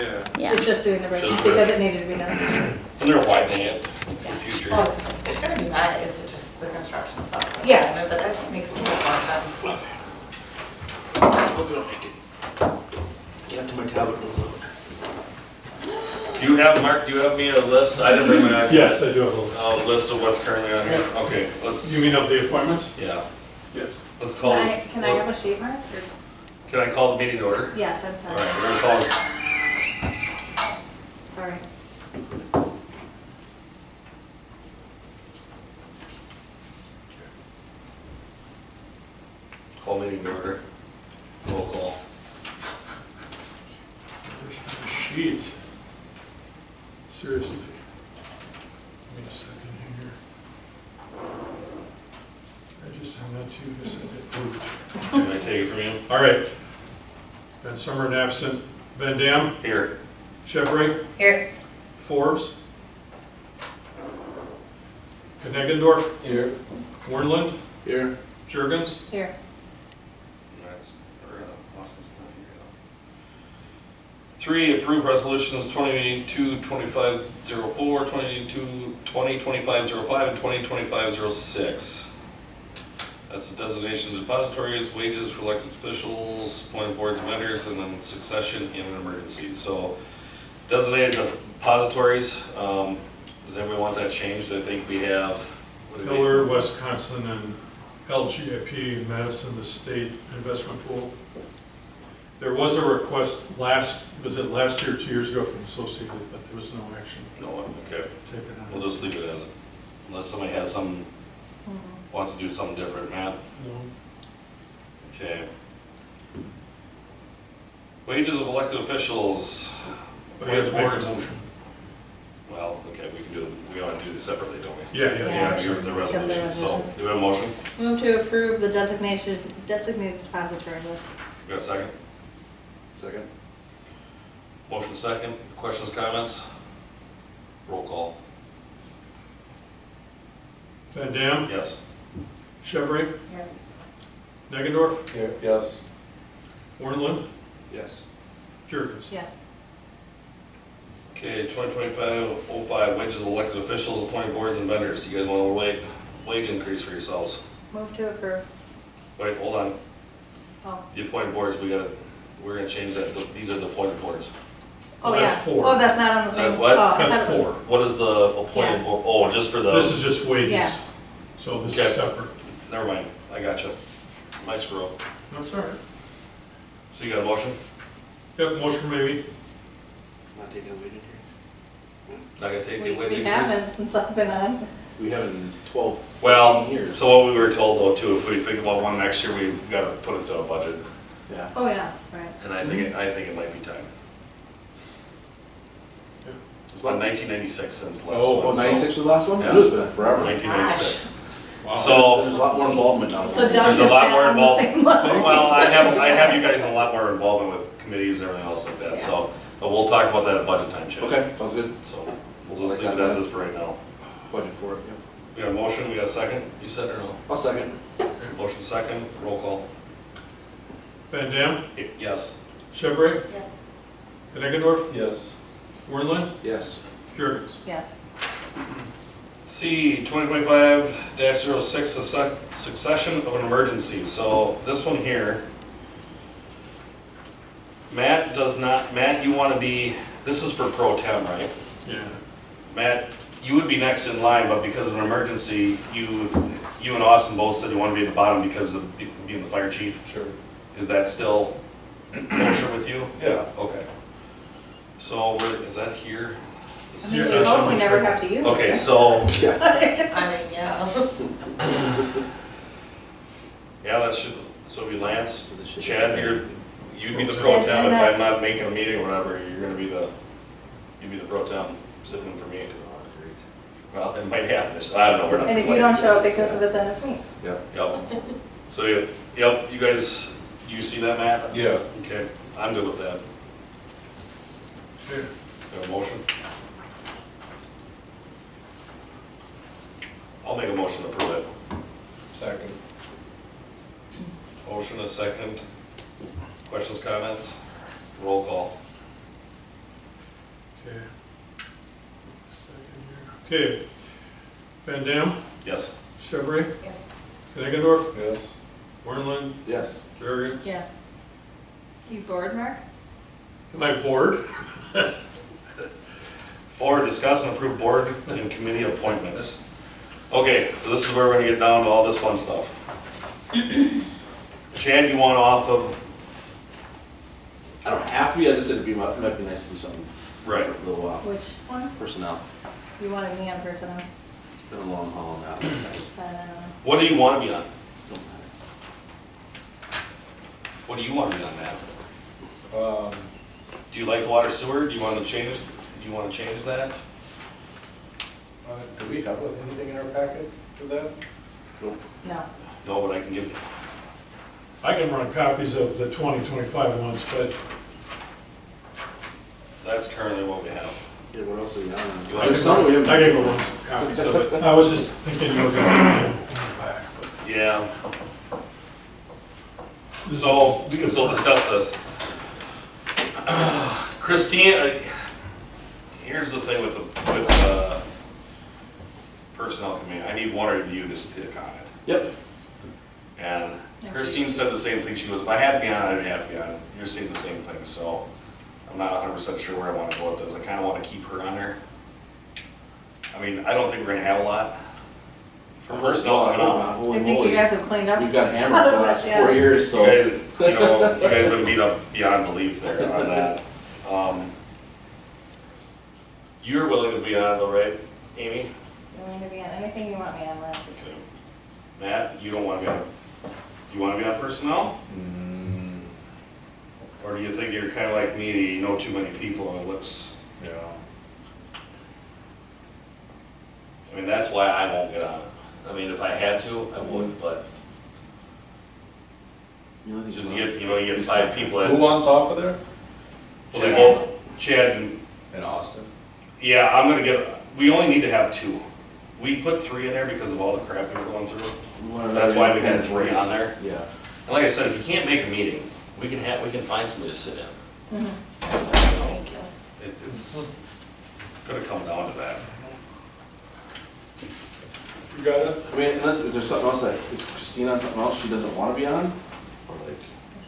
Yeah. Yeah. It's just doing the bridge Just because bridge. it needed to be done. And they're widening it for future. Well, it's gonna be nice, it's just the construction sucks. Yeah. But that makes so much more sense. Hope you don't make it. Get up to my tablet rules out. Do you have, Mark, do you have me a list? I didn't bring my iPad. Yes, I do have a list. A list of what's currently on here? Okay, let's, You mean of the appointments? yeah, Yes. let's call this. Can I have a sheet, Mark? Or- Can I call the meeting to order? Yes, I'm All sorry. right, we're gonna call this. Sorry. Call meeting to order. Roll call. Where's my sheet? Seriously. Give me a second here. I just have that to you, just had that approved. Can I take it from you? All right. Van Summeren absent. Van Dam, Here. Chevrolet, Here. Forbes. Kneggendorf, Here. Warnland, Here. Jurgens. Here. That's- or, Austin's not here yet. 3, approve resolutions 22-2504, 20-2505, and 20-2506. That's the designation of depositories, wages for elected officials, appointed boards and vendors, and then succession in an emergency. So designated depositories, does anybody want that changed? I think we have. what do we- Hiller, Wisconsin, and LGIP, Madison, the state investment pool. There was a request was it last year, 2 years ago from Associated, but there was no action No, okay, taken on it. we'll just leave it as, unless somebody has some, Mhm. wants to do something different, Matt. No. Okay. Wages of elected officials. But you have to make a Boards and- motion. Well, okay, we can do, we ought to do this separately, don't we? Yeah, yeah, Yeah. Yeah, yeah. you're the resolution, so, do we have a motion? Move to approve the designated depository list. We got a second? Second. Motion second, questions, comments? Roll call. Van Dam, Yes. Chevrolet, Yes. Kneggendorf, Here. Yes. Warnland, Yes. Jurgens. Yes. Okay, 2025-05, wages of elected officials, appointed boards and vendors. You guys want a wage increase for yourselves? Move to approve. Wait, hold on. Oh. The appointed boards, we're gonna change that. These are the appointed boards. Oh, That's yeah. 4. Oh, that's not on the same. what? Oh, I That's thought it was- 4. What is the appointed Yeah. board? Oh, just for the. This is just wages. Yeah. So this Okay. is separate. Never mind, I got you. My screw up. No, it's all right. So you got a motion? Yep, motion maybe. Not taking a wait in here. Not gonna take the We wage increase? haven't since I've been on. We haven't 12 Well, years. so what we were told though too, if we think about one next year, we've gotta put it to a budget. Yeah. Oh, yeah, right. And I think it might be time. Yeah. It's been 1996 since the last Oh, one. so- 96 was the last one? Yeah. It was been forever. 1996. Wow. So- There's a lot more involvement now. So There's a Doug lot is more on the involved. same level. Well, I have you guys in a lot more involvement with committees and everything else like that, so, but we'll talk about that at budget time, Chip. Okay, sounds good. So, we'll just leave it as is for right now. Budget for it, yeah. We got a motion, we got a second, you said or no? I'll second. Motion second, roll call. Van Dam, Yes. Chevrolet, Yes. Kneggendorf, Yes. Warnland, Yes. Jurgens. Yes. C, 2025-06, succession of an emergency. So this one here, Matt does not, Matt, you want to be, this is for pro tem, right? Yeah. Matt, you would be next in line, but because of an emergency, you and Austin both said you want to be at the bottom because of being the fire chief. Sure. Is that still kosher with you? Yeah. Okay. So, is that here? I mean, we Succession hope we is never good. have to use it. Okay, so, Yeah. I mean, yeah. yeah, that should, so it'd be Lance, So this should- Chad, you'd be the pro And tem if that's- I'm not making a meeting or whatever, you'd be the pro tem sitting in for me. Well, it might happen, I don't know, we're not. And if you don't show up because of it, then it's me. Yeah. Yep. So, yep, you guys, you see that, Matt? Yeah. Okay, I'm good with that. Okay. Have a motion? I'll make a motion to approve it. Second. Motion, a second. Questions, comments? Roll call. Okay. Van Dam, Yes. Chevrolet, Yes. Kneigendorf, Yes. Warnlin, Yes. Jergens. Yes. You bored, Mark? Am I bored? 4, discuss and approve board and committee appointments. Okay, so this is where we're gonna get down to all this fun stuff. Chad, you want off of, I don't have to be, I just said might be nice to do something right, for a little while. Which one? Personnel, You wanted me on personnel? it's been a long haul now. what do you wanna be on? Don't matter. What do you wanna be on, Matt? Um, Do you like water sewer? Do you wanna change that? do we have anything in our packet for that? No. No, but I can give you. I can run copies of the 2025 ones, but That's currently what we have. Yeah, what else are we You on? want- There's some we I haven't. can go run some copies of it. I was just thinking you were gonna. Yeah. So, we can still discuss this. Christine, here's the thing with the personnel committee, I need one of you to stick on it. Yep. And Christine said the same thing, she goes, if I had to be on it, I'd have to be on it. You're saying the same thing, so I'm not 100% sure where I want to go with this. I kind of want to keep her on there. I mean, I don't think we're gonna have a lot for personnel coming up. I think you guys have cleaned up. We've got hammered for the last Yeah. 4 years, so. You know, you guys been beat up beyond belief there on that. You're willing to be on it though, right, Amy? You want me to be on anything you want me on, Liz? Okay. Matt, you don't want to be on, you want to be on personnel? Or do you think you're kind of like me, you know too many people and it looks, Yeah. I mean, that's why I won't get on it. I mean, if I had to, I would, but You know, these just are- you get 5 people Who that, wants off of there? Chad and, In Austin? yeah, I'm gonna we only need to have 2. We put 3 in there because of all the crap we were going through. we wanna- That's why we had 3 on there. Yeah. And like I said, if you can't make a meeting, we can find somebody to sit in. Mhm. Thank you. It's gonna come down to that. You got it? I mean, is there something else that, is Christine on something else she doesn't want to be on? Or like,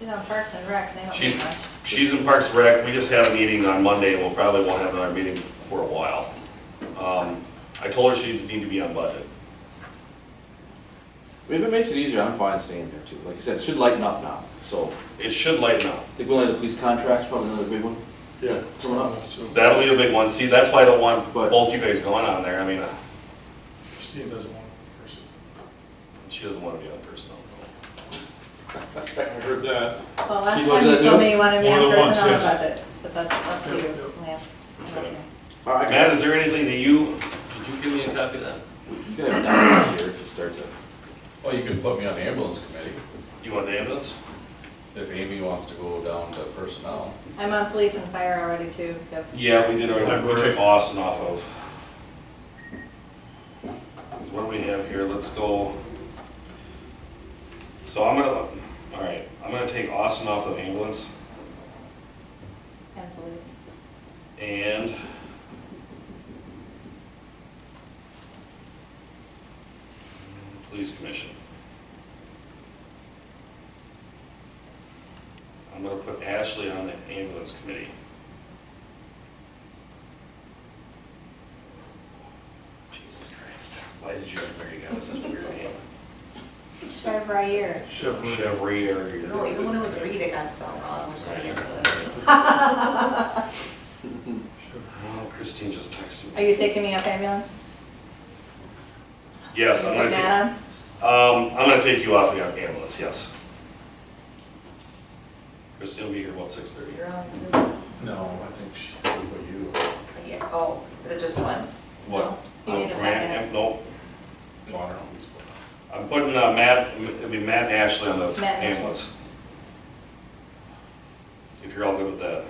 She's on Parks and Rec, they don't She's- do much. She's in Parks and Rec, we just had a meeting on Monday, and we'll probably won't have another meeting for a while. I told her she need to be on budget. if it makes it easier, I'm fine staying there too. Like I said, it should lighten up now, so. It should lighten up. I think we only have the police contracts, probably another big one. Yeah. Coming up. So That'll be a big one, see, that's why I don't want But- both you guys going on there, I mean, Christine doesn't want a person. she doesn't wanna be on personnel. I heard that. Well, last You time wanted you that told too? me you wanted me More on than once, personnel yes. budget, but that's up to you, Yep, Lance. Okay. All right, Matt, is there anything that did you give me a copy of that? you can have it down this year if it starts at. Well, you can put me on the ambulance committee, You want the ambulance? if Amy wants to go down to personnel. I'm on police and fire already too, because Yeah, we did already, we took Austin off of. What do we have here, let's go. So I'm gonna take Austin off the ambulance and police. and police commission. I'm gonna put Ashley on the ambulance committee. Jesus Christ, why did you ever get such a weird name? Chevrolet. Chevrolet. No, even when it was Reed, it got spelled wrong, which is ridiculous. Oh, Christine just texted Are me. you taking me off ambulance? Yes, I'm Take gonna take, that on? I'm gonna take you off the ambulance, yes. Christine will be here about 6:30. You're on. No, I think she would put you. Yeah, oh, is it just one? What? You need a For second. No, No, I don't know. who's- I'm putting Matt, it'll be Matt and Ashley on the Matt and ambulance. If you're all good with that.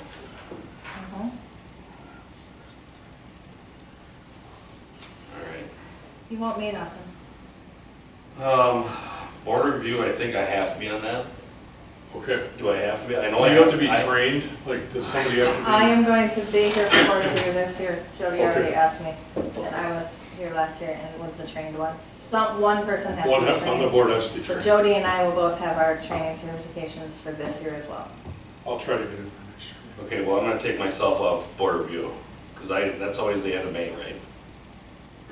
Mhm. All right. You won't meet often. Board review, I think I have to be on that. Okay. Do I have to be? I Do know I you have to be I- trained? Like, does somebody have to be? I am going to be here for board review this year. Jody already Okay. asked me, and I was here last year and was the trained one. One person has to One be on the trained. board has to be But trained. Jody and I will both have our training certifications for this year as well. I'll try to get it for next year. Okay, well, I'm gonna take myself off board review, because that's always the end of May, right?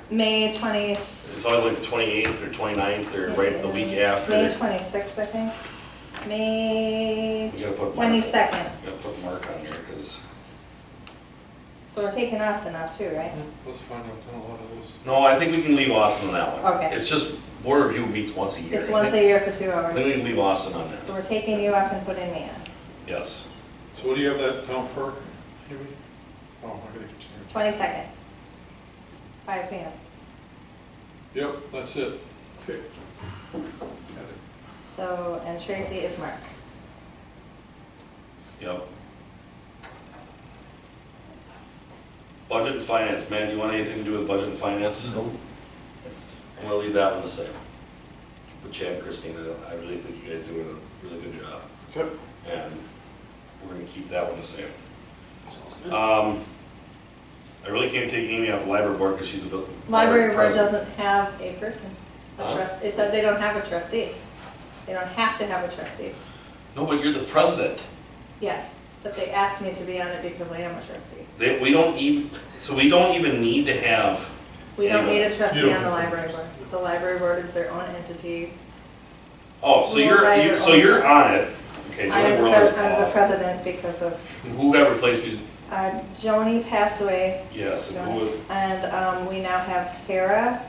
May 20. It's always like the 28th or 29th or right the week after. May 26th, I think. May We gotta put Mark, 22nd. gotta put Mark on here, because, So we're taking Austin off too, right? Let's find out, done a lot of those. no, I think we can leave Austin on that one. Okay. It's just, board review meets once a year. It's once a year for 2 I hours. think we can leave Austin on that, So we're taking you off and putting me on. yes. So what do you have that down for, Amy? Oh, I gotta get 22nd, 5 p.m. Yep, that's it. Okay. Got it. So, and Tracy is Mark. Yep. Budget and finance, man, do you want anything to do with budget and finance? No. I'm gonna leave that one the same. With Chad and Christina, I really think you guys do a really good job, Okay. and we're gonna keep that one the same. Sounds good. I really can't take Amy off the library board because she's the Library board president. doesn't have a person, a Huh? they don't have a trustee. They don't have to have a trustee. No, but you're the president. Yes, but they asked me to be on it because I am a trustee. We don't even need to have, We don't need a You trustee don't on the have to. library board. The library board is their own entity. oh, so We will buy their so own you're stuff. on it. Okay, I Julie am Burrow is I'm the off. president because of, Who got replaced me? Joni passed away, Yes, and who, and we now have Sarah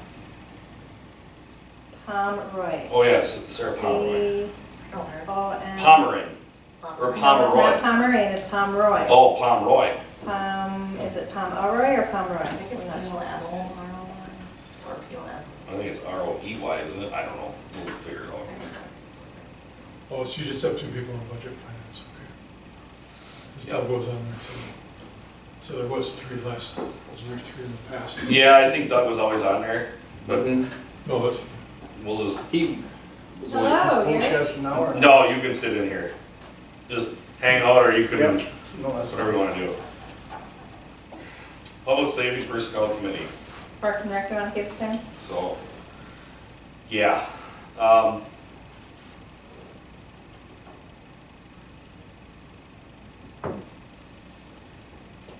Pomeroy. oh yes, Sarah Pomeroy. P-O-M. Pomeroy, or No, it's Pomeroy. not Pomeroy, it's Pomeroy. Oh, Pomeroy. Is it Pomeroy or Pomeroy? I think it's I'm not sure. PLM or PLM. I think it's R-O-E-Y, isn't it? I don't know. We'll figure it out. Oh, so you just have 2 people in budget finance, okay. This Yep. Doug was on there too. So there was 3 last, wasn't there 3 in the past? Yeah, I think Doug was always on there, but No, that's, we'll just, He was Hello, away since Gary. 10 an hour. no, you can sit in here. Just hang out, or you can, Yep. that's No, that's whatever you wanna do. Public Safety Personnel Committee, Parks and Rec, you want to keep the same? so, yeah.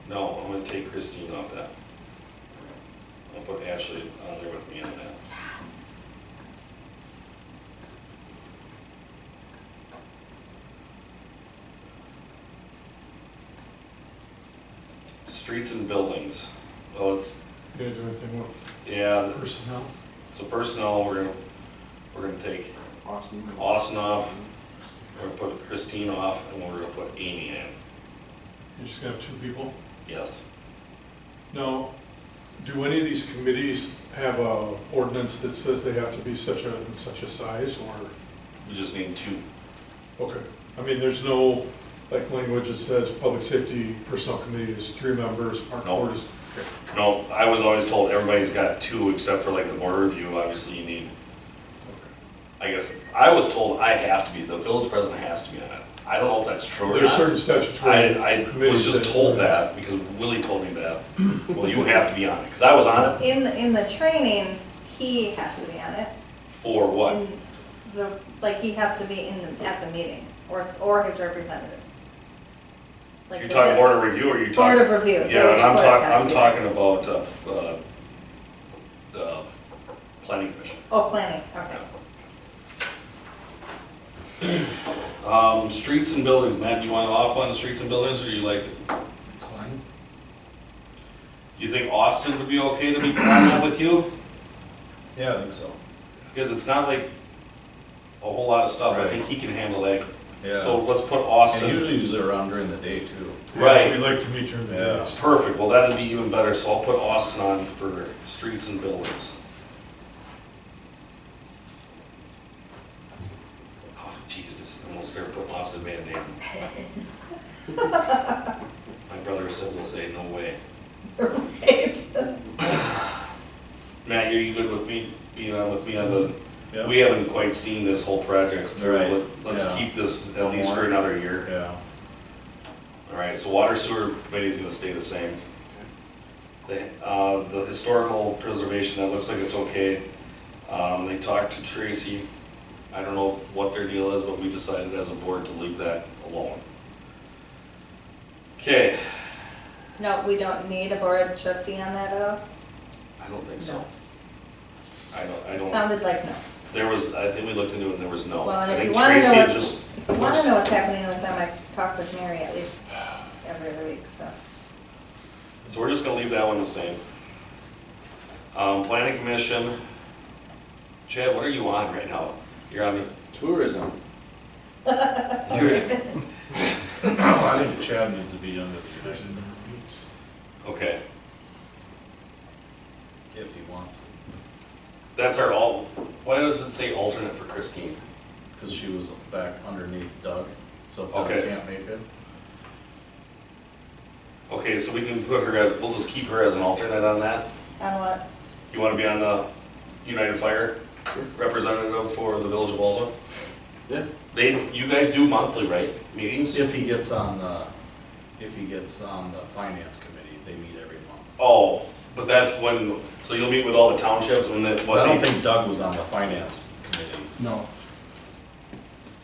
No, I'm gonna take Christine off that. I'll put Ashley on there with me on that. Streets and buildings, well, it's, you gonna do anything with yeah, personnel? so personnel, we're gonna take Austin. Austin off, we're gonna put Christine off, and we're gonna put Amy in, You're just gonna have 2 people? yes. Now, do any of these committees have a ordinance that says they have to be such a size, or? We just need 2. Okay, I mean, there's no, like, language that says public safety personnel committee is 3 members, park No. board is, okay. No, I was always told everybody's got 2, except for like the board review, obviously you need, I guess, I was told I have to be, the village president has to be on it. I don't know if that's true or There's not. certain statutory I was committees just that- told that, because Willie told me that, well, you have to be on it, because I was on it, In the training, he has to be on it. for what? In like, he has to be at the meeting, or his representative. Like You're the talking board of review, or you're talking? Board of review. Yeah, and I'm Village board has talking, to I'm be. talking about, the planning commission. Oh, planning, okay. Streets and buildings, Matt, you want off on the streets and buildings, or you like it? It's fine. Do you think Austin would be okay to be on that with you? Yeah, I think so. Because it's not like a whole lot of stuff, I Right. think he can handle that. Yeah. So let's put And Austin, usually use it around during the day too. Right. We like to meet during the Yeah. days. perfect, well, that'd be even better, so I'll put Austin on for streets and buildings. Oh, Jesus, almost there, put Austin Van Dam. My brother said, will say, no way. Matt, are you good with me, being on with me on the, Yeah. we haven't quite seen this whole project through. Right. Let's Yeah. keep this at least for another year. Yeah. All right, so water sewer committee's gonna stay the same. The historical preservation, that looks like it's okay. They talked to Tracy. I don't know what their deal is, but we decided as a board to leave that alone. Okay, No, we don't need a board trustee on that at all? I don't think so. No. I don't, Sounded like no. there was, I think we looked into it and there was no. Well, and I if think you wanna know Tracy had what's- just. If you want to know what's happening with them, I talk with Mary at least every other week, so. So we're just gonna leave that one the same. Planning commission. Chad, what are you on right now? You're on, Tourism. you're, I think Chad needs to be under the commission okay, if he wants, that's our why does it say alternate for Christine? because she was back underneath Doug, so if Doug Okay. can't make it. Okay, so we can put her as, we'll just keep her as an alternate on that. On what? You wanna be on the United Fire representative for the Village of Baldwin? Yeah. You guys do monthly, right, meetings? If he gets on the finance committee, they meet every month. Oh, but that's when, so you'll meet with all the townships and then what? I don't they- think Doug was on the finance committee. No.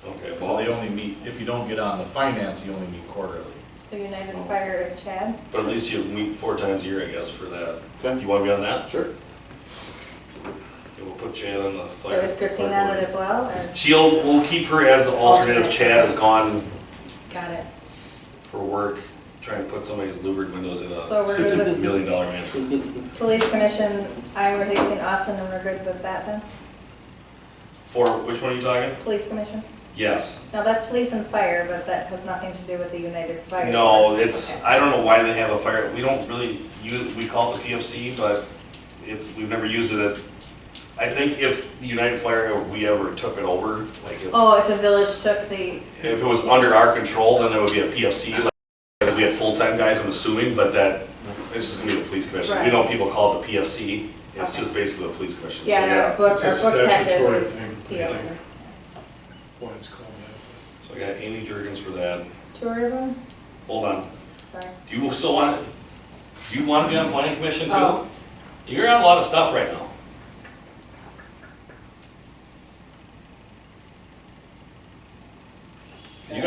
Okay, So they well, only meet, if you don't get on the finance, you only meet quarterly. So United Fire is Chad? but at least you meet 4 times a year, I guess, for that. Okay. You wanna be on that? Sure. Okay, we'll put Chad on the So fire. is Christine on it as well, or? We'll keep her as the alternate if Alternate. Chad has gone Got it. for work, trying to put somebody's louvered windows in So a we're good $50 with million mansion. police commission, Iowa, Hastings, Austin, and we're good with that then? For, which one are you talking? Police commission? Yes. Now, that's police and fire, but that has nothing to do with the United Fire. No, it's, Okay. I don't know why they have a fire, we don't really use, we call it the PFC, but we've never used it at, I think if the United Fire, we ever took it over, like Oh, if the village took the, if it was under our control, then it would be a PFC, like if we had full-time guys, I'm assuming, but that, it's just gonna be the police commission. We Right. know people call it the PFC, it's Okay. just basically the police commission, so yeah, yeah. our book, It's a our book packet statutory is thing, I PO. think. Why it's called that. So I got Amy Jurgens for that. Tourism, Hold on, sorry. do you still want, do you wanna be on planning commission too? Oh. You're on a lot of stuff right now. You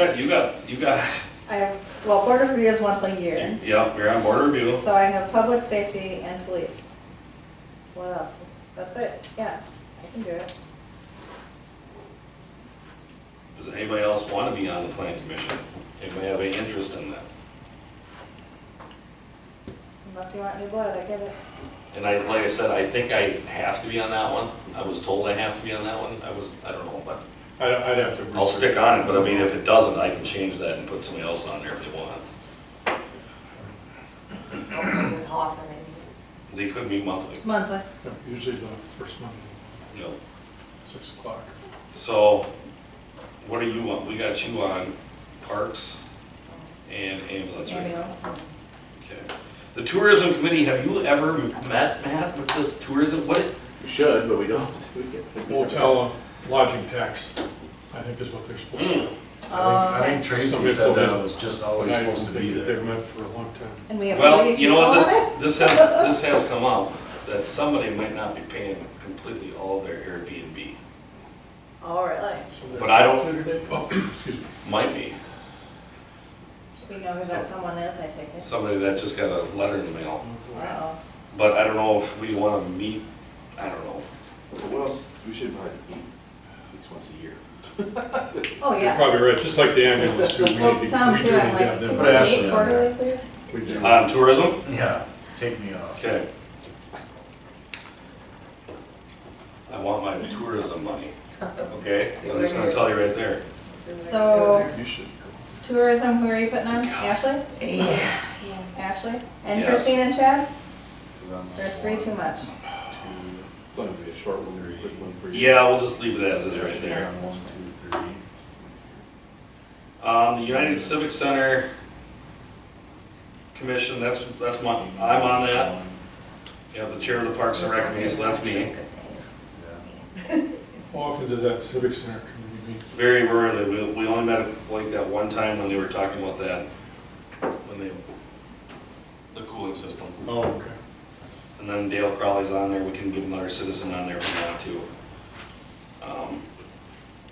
got, I have, well, board of review is once a year, yeah, you're on board review. so I have public safety and police. What else? That's it, yeah, I can do it. Does anybody else wanna be on the planning commission? Anybody have any interest in that? Unless you want new blood, I get it. And like I said, I think I have to be on that one. I was told I have to be on that one. I don't know, but I'd have to. I'll stick on it, but I mean, if it doesn't, I can change that and put somebody else on there if they want. How often they meet? They could meet monthly, Monthly. Yeah, usually the first Monday, you know. 6 o'clock. So, what do you want? We got you on parks and ambulance, right? Ambulance. Okay. The tourism committee, have you ever met, Matt, with this tourism? We should, but we don't. Motel lodging tax, I think is what they're supposed to do. Oh, I okay. think Tracy Somebody said pulled that in. was just But always I supposed don't to be think that there. they've met for a long time. And we have Well, three you know people what, on it? this has come up, that somebody might not be paying completely all of their Airbnb. Oh, really? So they're- But I don't- Oh, excuse me. Might be, We know who that someone is, I take it. somebody that just got a letter in the mail. Oh, But I don't know if we wanna meet, I don't know. What else? We should probably meet at least once a year. oh, You're yeah. probably right, just like the ambulance too, we Well, need to, Tom we do too, need I'm to like, have them. can Put we Ashley meet on there. quarterly, please? We do. Tourism? Yeah, take me off. Okay. I want my tourism money, okay? I'm just gonna tell you right there. So- You should. Tourism, who are you putting on? Ashley? Yes. Ashley? And Yes. Christine and Chad? 'Cause I'm There's three too much. Two, It's only gonna be a short one, a quick one for you. Yeah, we'll just leave it as is right there. 1, 2, 3. The United Civic Center Commission, that's I'm on that. Yeah, the chair of the Parks and Rec Committee, so that's me. Yeah. How often does that civic center committee meet? Very rarely, we only met like that one time when they were talking about that, the cooling system. Oh, okay. And then Dale Crowley's on there, we can give another citizen on there if we want to.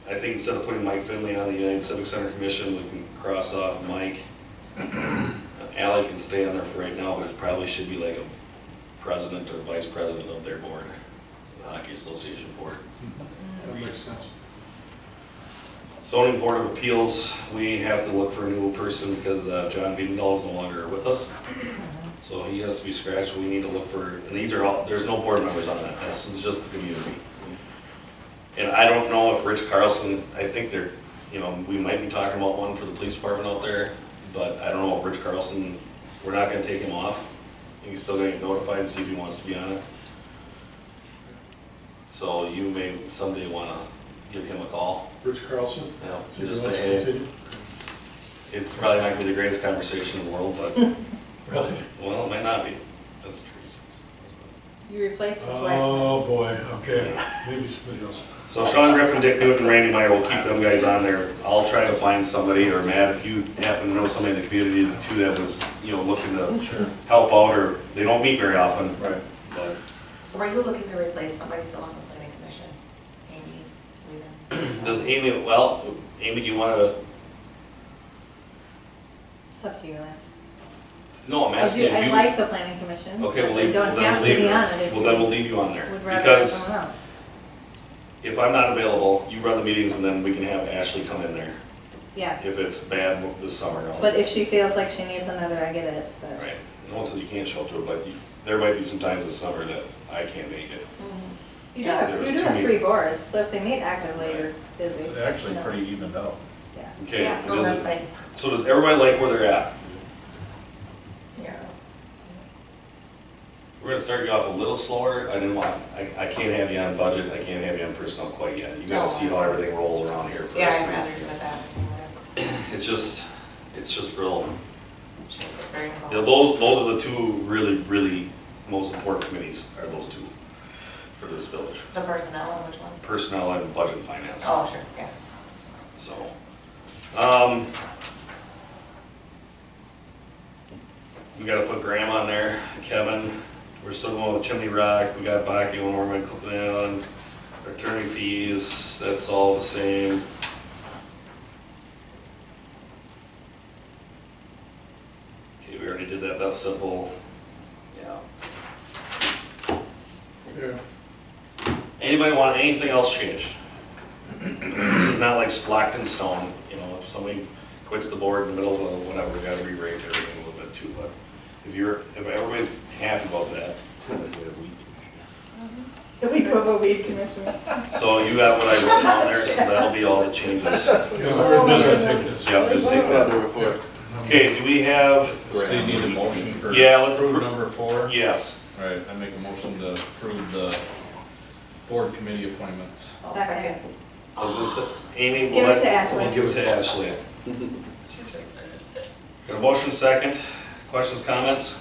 I think instead of putting Mike Finley on the United Civic Center Commission, we can cross off Mike. Ally can stay on there for right now, but it probably should be like a president or vice president of their board, the Hockey Association board. That makes sense. Zoning Board of Appeals, we have to look for a new person because John Wiedendahl is no longer with us. So he has to be scratched, we need to look for, and these are all, there's no board members on that, this is just the community. And I don't know if Rich Carlson, I think they're, you know, we might be talking about one for the police department out there, but I don't know if Rich Carlson, we're not gonna take him off. He's still gonna get notified and see if he wants to be on it. So you may someday wanna give him a call. Rich Carlson? Yeah, So he just wants say, to hey, continue? it's probably not gonna be the greatest conversation in the world, but, Really? well, it might not be. That's true. You replaced his wife. Oh, boy, okay, maybe somebody else. So Sean Griffin, Dick Newton, Randy Meyer, we'll keep them guys on there. I'll try to find somebody, or Matt, if you happen to know somebody in the community too that was, you know, looking to help out, or they don't meet very often. Right. But So are you looking to replace somebody still on the planning commission? Amy leaving? does Amy, well, Amy, do you wanna, It's up to you, Lance. no, I'm I asking do, if I you. like the planning commission. Okay, but we'll they leave, don't well, then have we'll to leave be you, on it if well, you then we'll leave you on there. would rather have Because someone else. if I'm not available, you run the meetings and then we can have Ashley come in there. Yeah, If it's bad this summer. but if she feels like she needs another, I get it, but. Right, no one says you can't show up to it, but there might be some times this summer that I can't make it. You do Yeah, have, there was you do too have many. 3 boards, so if they meet actively, you're busy. It's actually No. pretty evened out. Yeah. Okay, Yeah, it no, that's doesn't- fine. so does everybody like where they're at? Yeah. We're gonna start you off a little slower, I can't have you on budget, I can't have you on personnel quite yet. You gotta No, see how that's- everything rolls around here first. Yeah, I'd rather do it that. It's just real, It's very involved. yeah, those are the two really most important committees, are those two for this village. The personnel and which one? Personnel and budget and finance. Oh, sure, yeah. So, we gotta put Graham on there, Kevin, we're still going with Chimney Rock, we got Baki, Norman, Clifton Allen, attorney fees, that's all the same. Okay, we already did that, that's simple, yeah. Yeah. Anybody want anything else changed? This is not like locked in stone, you know, if somebody quits the board in the middle of whatever, we gotta rewrite everything a little bit too, but if everybody's happy about that. We do have a weed commissioner. So you got what I wrote down there, so that'll be all the changes. Yeah, we're just gonna take this. Yep, just take that. Okay, do we have, So you need a motion for Yeah, let's approve appro- number 4? yes, All right, I make a motion to approve the board committee appointments. I'll Second. second. I was gonna say, Amy, Give we'll it to Ashley. we'll give it to Ashley. Got a motion second, questions, comments?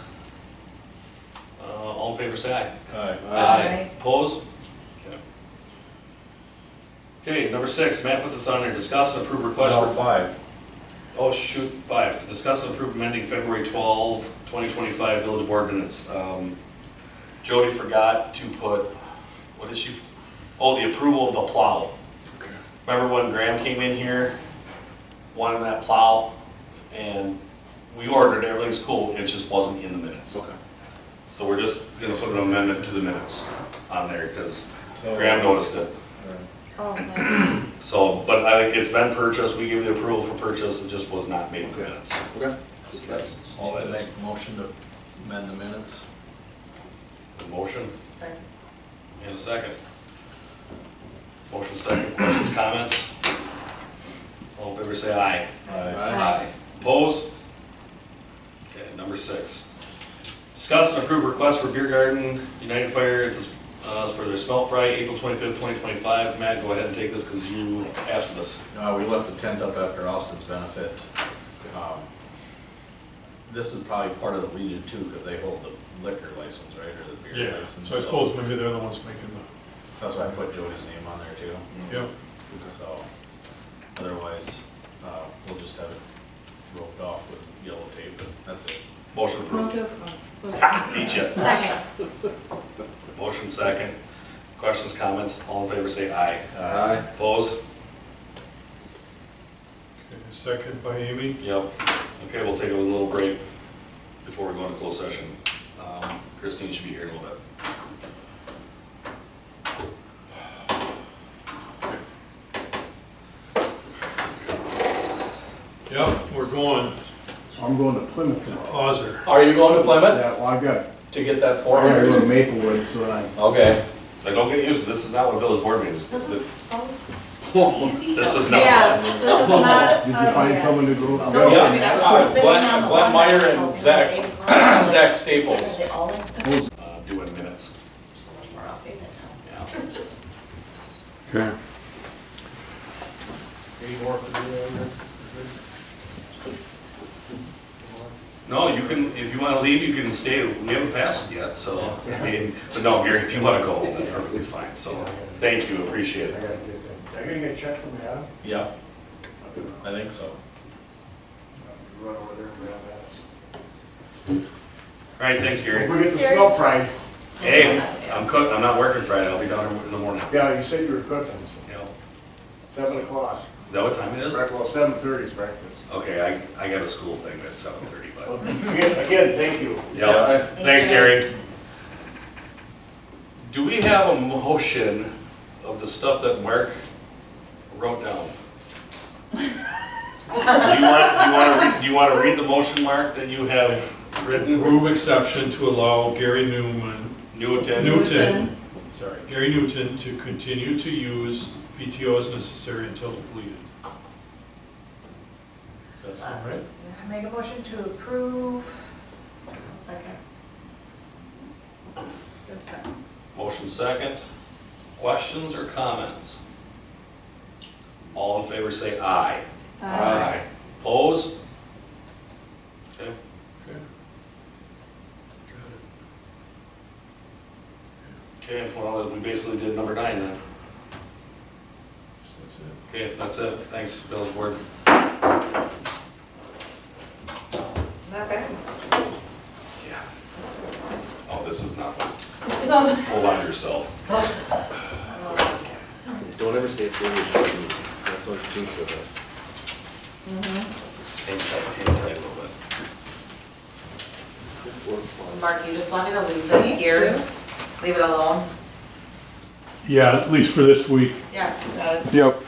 All in favor, say aye. Aye. Aye. Opposed? Okay. Okay, number 6, Matt put this on there, discuss and approve request No, for, 5. oh shoot, 5, discuss and approve amending February 12, 2025 village board minutes. Jody forgot to put, what did she, oh, the approval of the plow. Okay. Remember when Graham came in here, wanting that plow, and we ordered, everything's cool, it just wasn't in the minutes. Okay. So we're just gonna put an amendment to the minutes on there, because So- Graham noticed it. Oh, no. So, but I think it's been purchased, we give the approval for purchase, it just was not made in the minutes. Okay. So that's all that Make is. a motion to amend the minutes. The motion, Second. and a second. Motion second, questions, comments? All in favor say aye. Aye. Opposed? Okay, number 6. Discuss and approve request for Beer Garden United Fire at this, for their smelt fry, April 25th, 2025. Matt, go ahead and take this because you asked for this. We left the tent up after Austin's benefit. This is probably part of the Legion too, because they hold the liquor license, right, or the beer Yeah, license. so I suppose maybe they're the ones making That's why I put Jody's name on there too. the, yeah. So, otherwise, we'll just have it roped off with yellow tape, and that's it. Motion Move approved. to approve. Each yet. Second. and second. Questions, comments, all in favor say aye. Aye. Opposed? Okay, second by Amy. Yep. Okay, we'll take a little break before we go into closed session. Christine should be here in a little bit. Yep, we're going. I'm going to Plymouth tomorrow. Pause her. Are you going to Plymouth Yeah, well, I got, to get that I form? gotta go to Maplewood, so I, Okay. Like, don't get used to this. Is not what a village board meeting is. This is so easy. This is not. Yeah, this is not. did you find someone to go? No, Yeah, I mean, I was sitting on the Glenn one Meyer that and told me Zach- 8 o'clock. Zach Staples. They all like, Doing minutes. so much more outdated now. Yeah. Okay. Any more for you? No, you can, if you wanna leave, you can stay. We haven't passed it yet, so, I mean, but no, Gary, if you wanna go, that's perfectly fine. So, thank you, appreciate it. I gotta get a check from Adam. Yeah, I think so. Run over there and grab that. All right, thanks, Gary. Don't forget the snow Friday. Hey, I'm cooking. I'm not working Friday. I'll be down in the morning. Yeah, you said you were cooking, so You know, 7 o'clock. is that what time it is? Well, 7:30 is breakfast. Okay, I got a school thing at 7:30, but. Again, thank you. Yeah, thanks, Gary. Do we have a motion of the stuff that Mark wrote down? Do you want to read the motion, Mark, that you have written? Approve exception to allow Gary Newton, Gary Newton to continue to use PTO as necessary until depleted. Does that sound right? Make a motion to approve. Second. Motion second. Questions or comments? All in favor say aye. Oppose? Okay. Okay. Got it. Okay, well, we basically did number 9 then. So that's it. Okay, that's it. Thanks, village board. Not bad. Yeah. 6:46. Oh, this is not fun. No, this- Hold on to yourself. Don't ever say it's gonna be a short meeting. That's what jinxes us. Hang tight a little bit. Mark, you just wanted to leave this here, leave it alone? Yeah, at least for this week. Yeah. Yep.